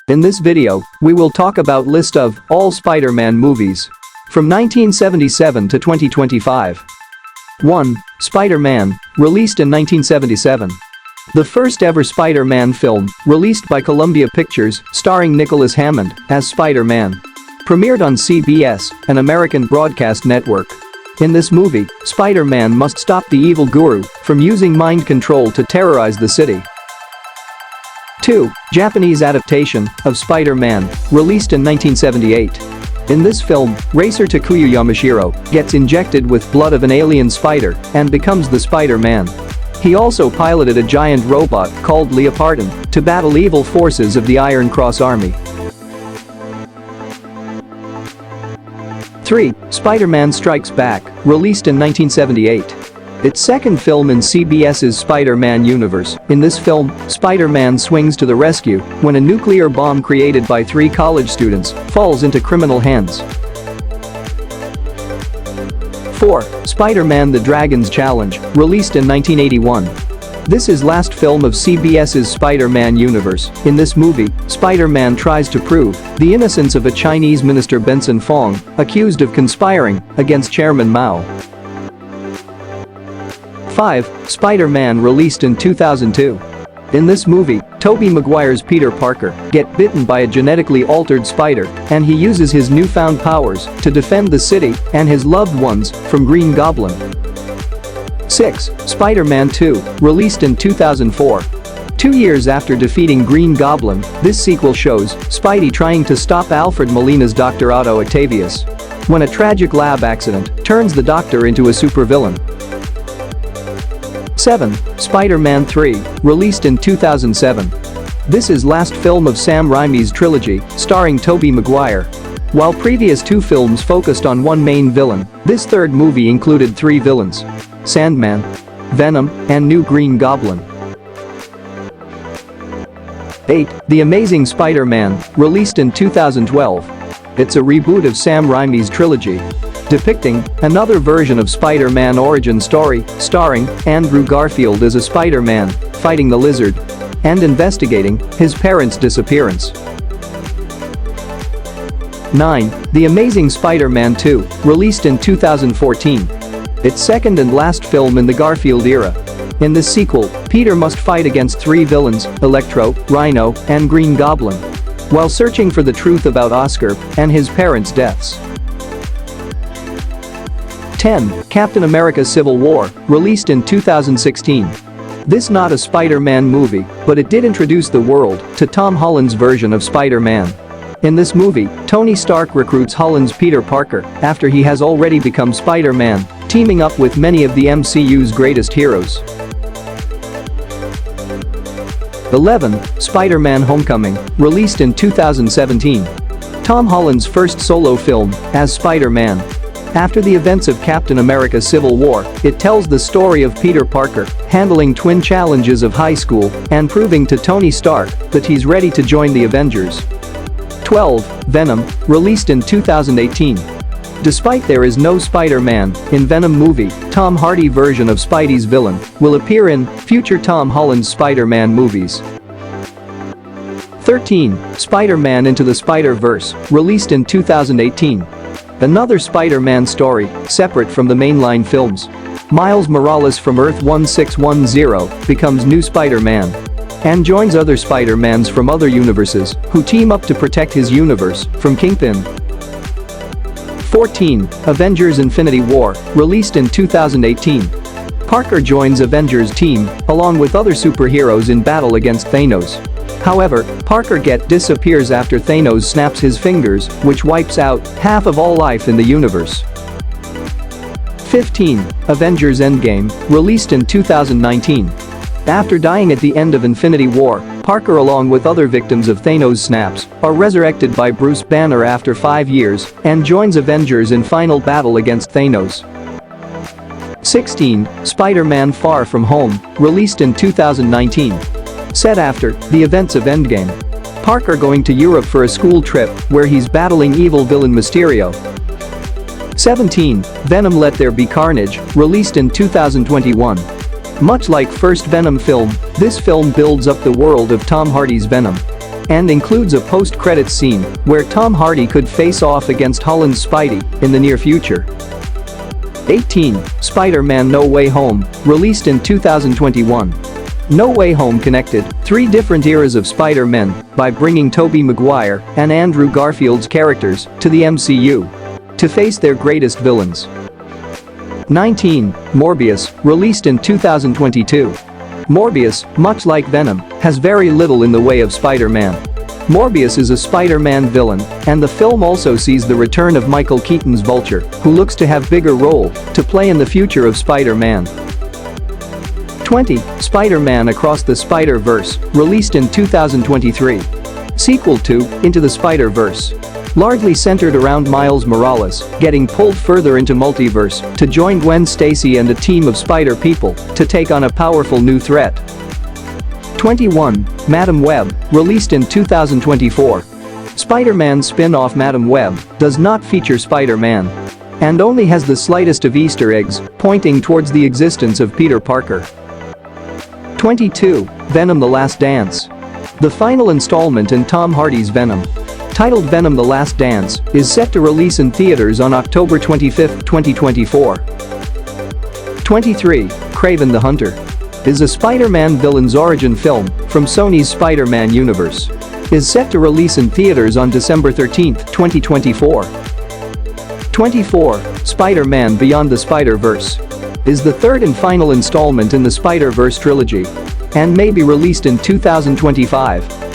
In this video, we will talk about list of all Spider-Man movies from 1977 to 2025. 1. Spider-Man, released in 1977. The first ever Spider-Man film, released by Columbia Pictures, starring Nicholas Hammond as Spider-Man. Premiered on CBS, an American broadcast network. In this movie, Spider-Man must stop the evil guru from using mind control to terrorize the city. 2. Japanese adaptation of Spider-Man, released in 1978. In this film, racer Takuya Yamashiro gets injected with blood of an alien spider and becomes the Spider-Man. He also piloted a giant robot called Leopardon to battle evil forces of the Iron Cross Army. 3. Spider-Man Strikes Back, released in 1978. Its second film in CBS's Spider-Man universe. In this film, Spider-Man swings to the rescue when a nuclear bomb created by 3 college students falls into criminal hands. 4. Spider-Man The Dragon's Challenge, released in 1981. This is last film of CBS's Spider-Man universe. In this movie, Spider-Man tries to prove the innocence of a Chinese minister Benson Fong, accused of conspiring against Chairman Mao. 5. Spider-Man released in 2002. In this movie, Tobey Maguire's Peter Parker gets bitten by a genetically altered spider and he uses his newfound powers to defend the city and his loved ones from Green Goblin. 6. Spider-Man 2, released in 2004. 2 years after defeating Green Goblin, this sequel shows Spidey trying to stop Alfred Molina's Dr. Otto Octavius when a tragic lab accident turns the Doctor into a supervillain. 7. Spider-Man 3, released in 2007. This is last film of Sam Raimi's trilogy, starring Tobey Maguire. While previous 2 films focused on one main villain, this third movie included 3 villains: Sandman, Venom, and New Green Goblin. 8. The Amazing Spider-Man, released in 2012. It's a reboot of Sam Raimi's trilogy, depicting another version of Spider-Man origin story, starring Andrew Garfield as a Spider-Man fighting the Lizard and investigating his parents' disappearance. 9. The Amazing Spider-Man 2, released in 2014. Its second and last film in the Garfield era. In this sequel, Peter must fight against 3 villains, Electro, Rhino, and Green Goblin, while searching for the truth about Oscar and his parents' deaths. 10. Captain America Civil War, released in 2016. This not a Spider-Man movie, but it did introduce the world to Tom Holland's version of Spider-Man. In this movie, Tony Stark recruits Holland's Peter Parker after he has already become Spider-Man, teaming up with many of the MCU's greatest heroes. 11. Spider-Man Homecoming, released in 2017. Tom Holland's first solo film as Spider-Man. After the events of Captain America Civil War, it tells the story of Peter Parker handling twin challenges of high school and proving to Tony Stark that he's ready to join the Avengers. 12. Venom, released in 2018. Despite there is no Spider-Man in Venom movie, Tom Hardy version of Spidey's villain will appear in future Tom Holland Spider-Man movies. 13. Spider-Man Into the Spider-Verse, released in 2018. Another Spider-Man story, separate from the mainline films. Miles Morales from Earth 1610 becomes new Spider-Man and joins other Spider-Mans from other universes who team up to protect his universe from Kingpin. 14. Avengers Infinity War, released in 2018. Parker joins Avengers team along with other superheroes in battle against Thanos. However, Parker disappears after Thanos snaps his fingers, which wipes out half of all life in the universe. 15. Avengers Endgame, released in 2019. After dying at the end of Infinity War, Parker along with other victims of Thanos' snaps are resurrected by Bruce Banner after 5 years and joins Avengers in final battle against Thanos. 16. Spider-Man Far From Home, released in 2019. Set after the events of Endgame. Parker going to Europe for a school trip where he's battling evil villain Mysterio. 17. Venom Let There Be Carnage, released in 2021. Much like first Venom film, this film builds up the world of Tom Hardy's Venom. and includes a post-credits scene where Tom Hardy could face off against Holland's Spidey in the near future. 18. Spider-Man No Way Home, released in 2021. No Way Home connected 3 different eras of Spider-Man by bringing Tobey Maguire and Andrew Garfield's characters to the MCU to face their greatest villains. 19. Morbius, released in 2022. Morbius, much like Venom, has very little in the way of Spider-Man. Morbius is a Spider-Man villain, and the film also sees the return of Michael Keaton's Vulture, who looks to have bigger role to play in the future of Spider-Man. 20. Spider-Man Across the Spider-Verse, released in 2023. Sequel to Into the Spider-Verse. Largely centered around Miles Morales getting pulled further into multiverse to join Gwen Stacy and a team of spider people to take on a powerful new threat. 21. Madam Web, released in 2024. Spider-Man spin-off Madam Web does not feature Spider-Man and only has the slightest of Easter eggs pointing towards the existence of Peter Parker. 22. Venom: The Last Dance. The final installment in Tom Hardy's Venom, titled Venom: The Last Dance, is set to release in theaters on October 25, 2024. 23. Kraven the Hunter is a Spider-Man villain's origin film from Sony's Spiderman universe. Is set to release in theaters on December 13, 2024. 24. Spider-Man Beyond the Spider-Verse is the third and final installment in the Spider-Verse trilogy and may be released in 2025.